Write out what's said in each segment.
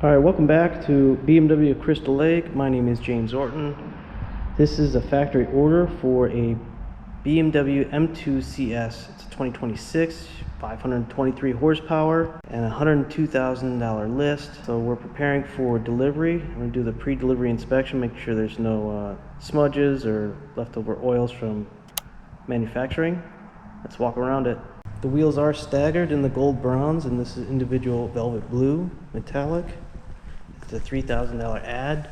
Alright, welcome back to BMW Crystal Lake. My name is James Orton. This is a factory order for a BMW M2 CS. It's a 2026, 523 horsepower, and $102,000 list. So we're preparing for delivery. I'm going to do the pre-delivery inspection, make sure there's no smudges or leftover oils from manufacturing. Let's walk around it. The wheels are staggered in the gold bronze, and this is individual velvet blue metallic. It's a $3,000 ad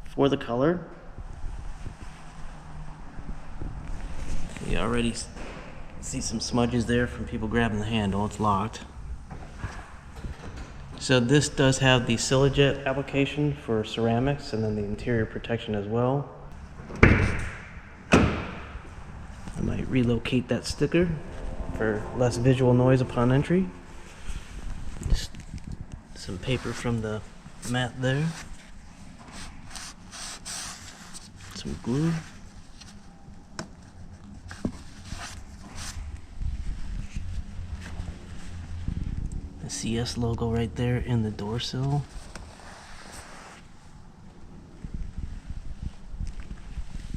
for the color. You already see some smudges there from people grabbing the handle. It's locked. So this does have the Silajet application for ceramics and then the interior protection as well. I might relocate that sticker for less visual noise upon entry. Just some paper from the mat there. Some glue. The CS logo right there in the door sill.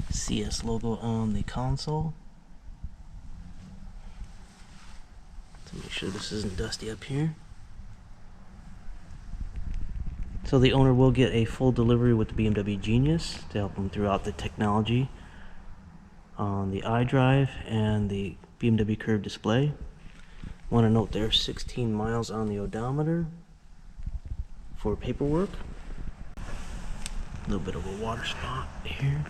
CS logo on the console. To make sure this isn't dusty up here. So the owner will get a full delivery with the BMW Genius to help him throughout the technology on the iDrive and the BMW curved display. Want to note there's 16 miles on the odometer for paperwork. A little bit of a water spot here.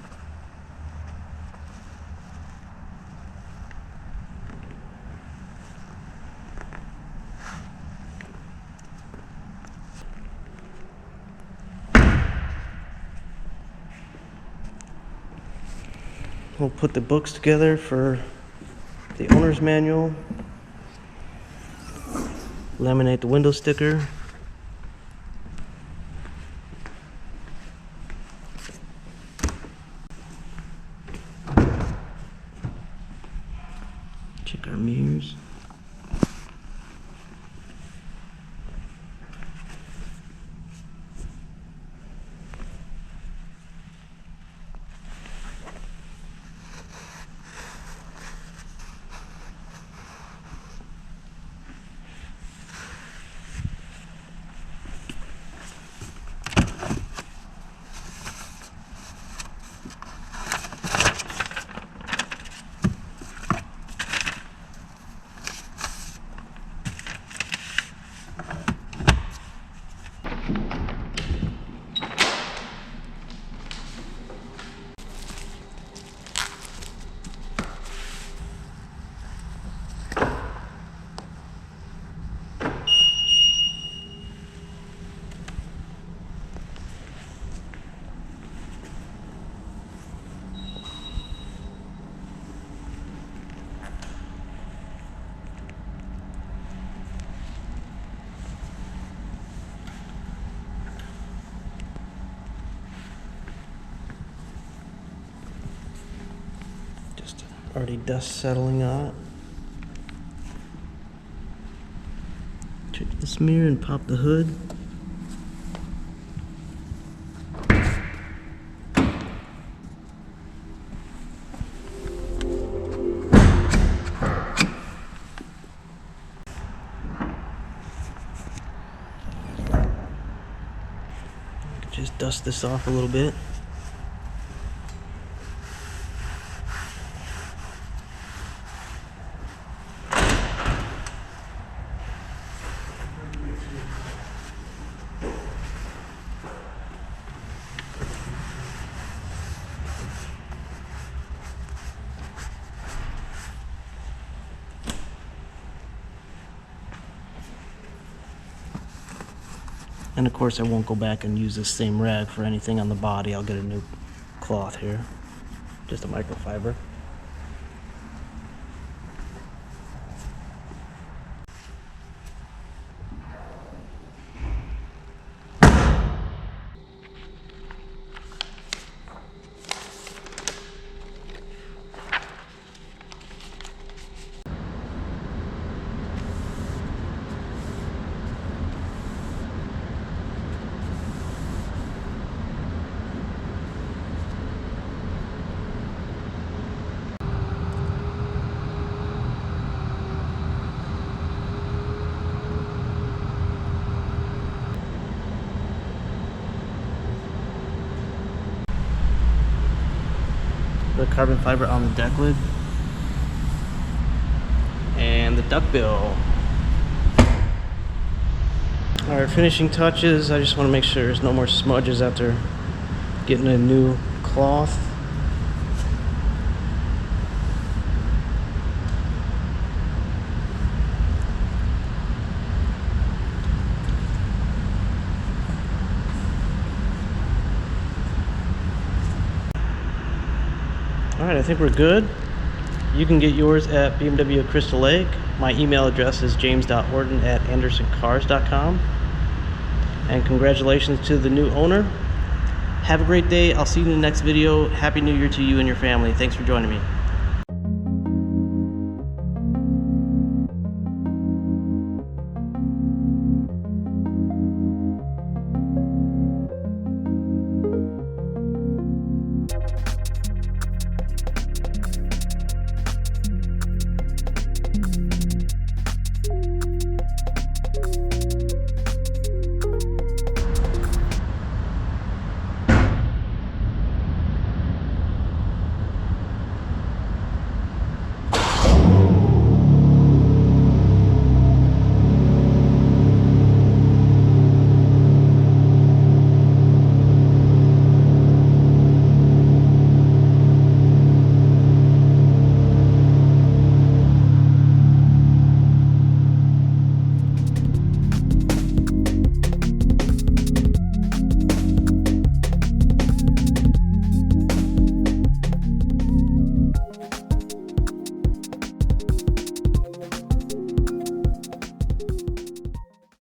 We'll put the books together for the owner's manual, laminate the window sticker, check our mirrors. Already dust settling on it. Check this mirror and pop the hood. Just dust this off a little bit. And of course I won't go back and use this same rag for anything on the body. I'll get a new cloth here. Just a microfiber. the carbon fiber on the deck lid. And the duckbill. Alright, finishing touches. I just want to make sure there's no more smudges after getting a new cloth. Alright, I think we're good. You can get yours at BMW Crystal Lake. My email address is james.orton@andersoncars.com. And congratulations to the new owner. Have a great day. I'll see you in the next video. Happy New Year to you and your family. Thanks for joining me.